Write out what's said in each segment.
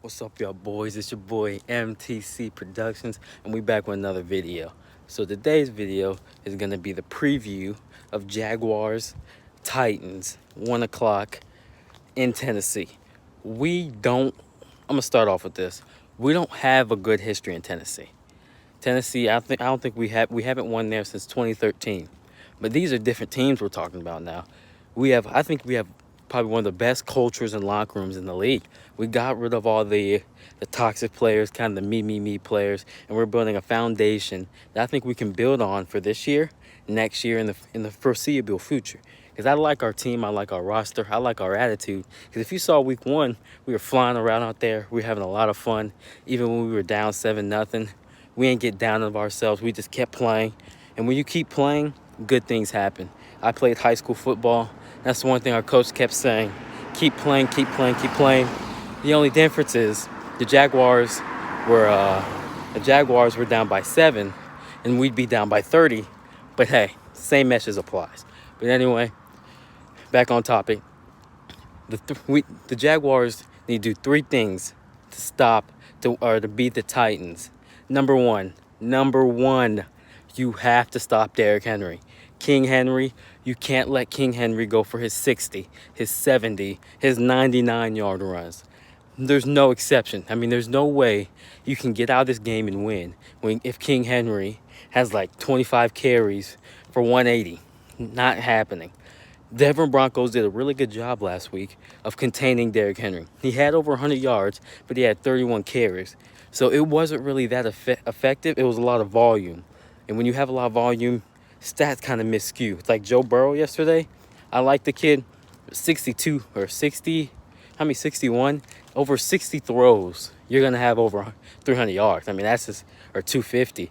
What's up, y'all boys? It's your boy MTC Productions, and we back with another video. So today's video is gonna be the preview of Jaguars Titans 1 o'clock in Tennessee. I'm gonna start off with this. We don't have a good history in Tennessee. I don't think we haven't won there since 2013. But these are different teams we're talking about now. I think we have probably one of the best cultures and locker rooms in the league. We got rid of all the toxic players, kind of the me players, and we're building a foundation that I think we can build on for this year, next year, in the foreseeable future. Because I like our team, I like our roster, I like our attitude. Because if you saw week one, we were flying around out there, we were having a lot of fun. Even when we were down 7-0, we ain't get down on ourselves. We just kept playing. And when you keep playing, good things happen. I played high school football. That's the one thing our coach kept saying. Keep playing, keep playing, keep playing. The only difference is the Jaguars were down by 7 and we'd be down by 30. But hey, same message applies. But anyway, back on topic. The Jaguars need to do 3 things to beat the Titans. Number one, you have to stop Derrick Henry. King Henry, you can't let King Henry go for his 60, his 70, his 99-yard runs. There's no exception. I mean, there's no way you can get out of this game and win if King Henry has like 25 carries for 180. Not happening. Denver Broncos did a really good job last week of containing Derrick Henry. He had over 100 yards, but he had 31 carries. So it wasn't really that effective. It was a lot of volume. And when you have a lot of volume, stats kind of miscue. It's like Joe Burrow yesterday. I like the kid. 62 or 60. How many? 61? Over 60 throws. You're going to have over 300 yards. I mean, that's just, or 250.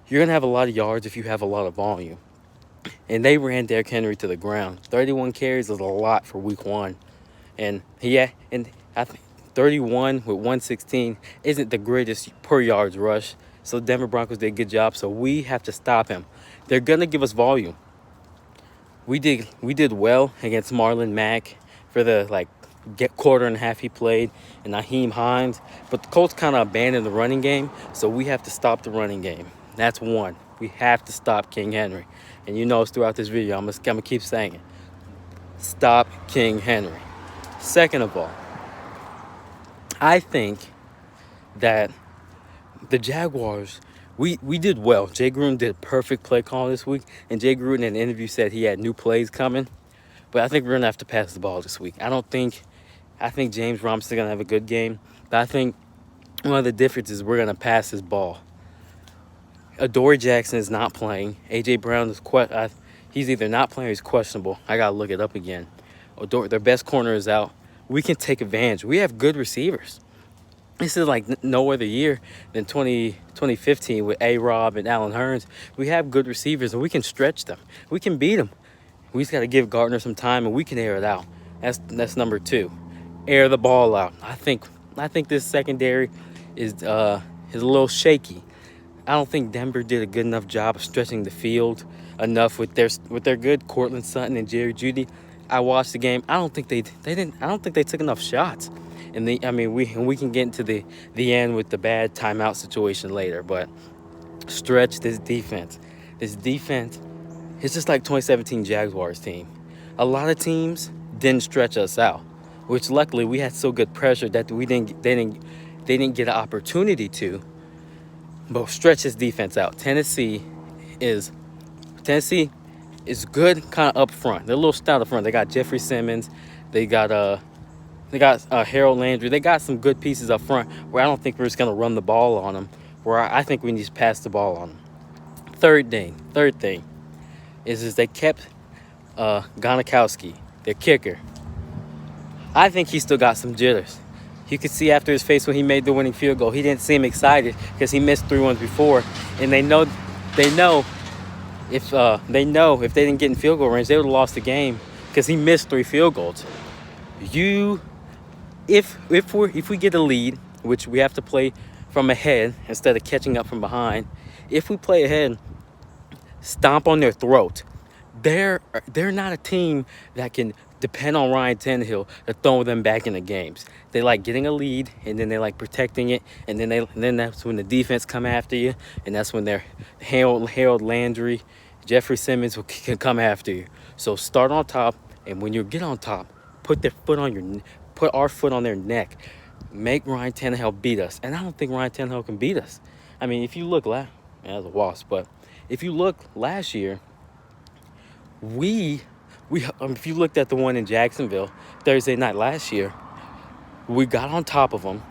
You're going to have a lot of yards if you have a lot of volume. And they ran Derrick Henry to the ground. 31 carries is a lot for week one. And I think 31 with 116 isn't the greatest per yards rush. So Denver Broncos did a good job. So we have to stop him. They're going to give us volume. We did well against Marlon Mack for the quarter and a half he played, and Naheem Hines. But the Colts kind of abandoned the running game. So we have to stop the running game. That's one. We have to stop King Henry. And you know throughout this video, I'm gonna keep saying it. Stop King Henry. Second of all, I think that the Jaguars, we did well. Jay Gruden did a perfect play call this week. And Jay Gruden in an interview said he had new plays coming. But I think we're going to have to pass the ball this week. I think James Robinson's going to have a good game. But I think one of the differences is we're going to pass his ball. Adoree Jackson is not playing. A.J. Brown he's either not playing or he's questionable. I got to look it up again. Their best corner is out. We can take advantage. We have good receivers. This is like no other year than 2015 with A-Rob and Allen Hurns. We have good receivers, and we can stretch them. We can beat them. We just got to give Gardner some time, and we can air it out. That's number 2. Air the ball out. I think this secondary is a little shaky. I don't think Denver did a good enough job of stretching the field enough with their good Cortland Sutton and Jerry Jeudy. I watched the game. I don't think they took enough shots. And we can get into the end with the bad timeout situation later. But stretch this defense. This defense is just like 2017 Jaguars team. A lot of teams didn't stretch us out, which luckily we had so good pressure that they didn't get an opportunity to. But stretch this defense out. Tennessee is good kind of up front. They're a little stout up front. They got Jeffrey Simmons. They got Harold Landry. They got some good pieces up front where I don't think we're just going to run the ball on them, where I think we need to pass the ball on them. Third thing is they kept Gronkowski, their kicker. I think he still got some jitters. You could see after his face when he made the winning field goal, he didn't seem excited because he missed 3 ones before. And they know if they didn't get in field goal range, they would have lost the game because he missed 3 field goals. If we get a lead, which we have to play from ahead instead of catching up from behind, if we play ahead, stomp on their throat. They're not a team that can depend on Ryan Tannehill to throw them back in the games. They like getting a lead, and then they like protecting it, and then that's when the defense come after you, and that's when they're Harold Landry, Jeffrey Simmons can come after you. So start on top, and when you get on top, put our foot on their neck. Make Ryan Tannehill beat us, and I don't think Ryan Tannehill can beat us. I mean, if you look that was a wasp, but if you look last year, if you looked at the one in Jacksonville Thursday night last year, we got on top of them.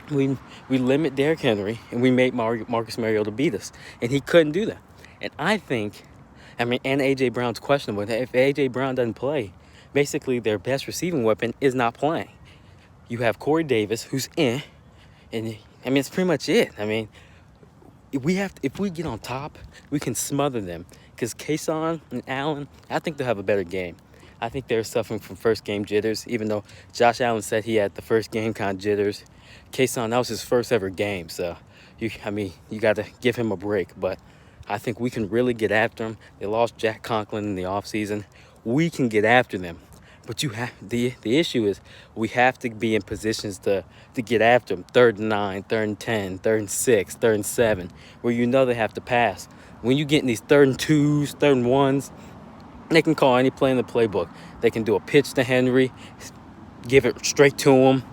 We limit Derrick Henry, and we made Marcus Mariota beat us, and he couldn't do that. And and A.J. Brown's questionable. If A.J. Brown doesn't play, basically their best receiving weapon is not playing. You have Corey Davis, who's in, and it's pretty much it. If we get on top, we can smother them. Because Kason and Allen, I think they'll have a better game. I think they're suffering from first game jitters, even though Josh Allen said he had the first game kind of jitters. Kason, that was his first ever game, so you got to give him a break. But I think we can really get after him. They lost Jack Conklin in the offseason. We can get after them. But the issue is we have to be in positions to get after them. 3rd and 9, 3rd and 10, 3rd and 6, 3rd and 7, where they have to pass. When you get in these 3rd and 2s, 3rd and 1s, they can call any play in the playbook. They can do a pitch to Henry, give it straight to him.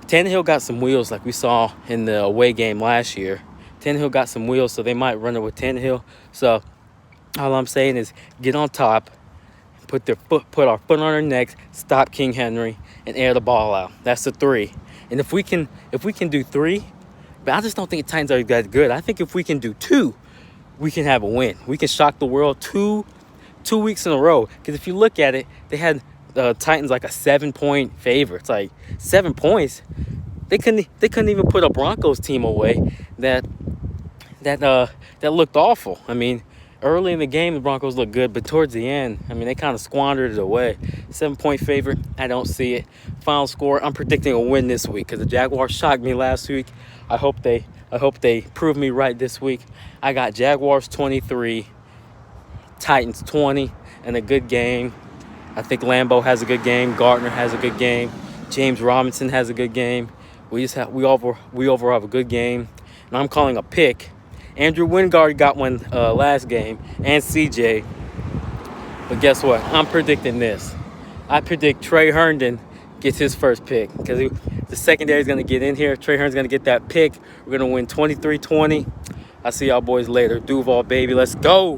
Tannehill got some wheels like we saw in the away game last year. Tannehill got some wheels, so they might run it with Tannehill. So all I'm saying is get on top, put our foot on our necks, stop King Henry, and air the ball out. That's the 3. And if we can do 3, but I just don't think the Titans are that good. I think if we can do 2, we can have a win. We can shock the world two weeks in a row. Because if you look at it, they had the Titans like a 7-point favorite. It's like 7 points. They couldn't even put a Broncos team away that looked awful. Early in the game, the Broncos looked good, but towards the end, they kind of squandered it away. 7-point favorite, I don't see it. Final score, I'm predicting a win this week because the Jaguars shocked me last week. I hope they prove me right this week. I got Jaguars 23, Titans 20, and a good game. I think Lambeau has a good game. Gardner has a good game. James Robinson has a good game. We overall have a good game, and I'm calling a pick. Andrew Wingard got one last game, and CJ. But guess what? I'm predicting this. I predict Trey Herndon gets his first pick because the secondary is going to get in here. Trey Herndon's going to get that pick. We're going to win 23-20. I'll see y'all boys later. Duval, baby. Let's go.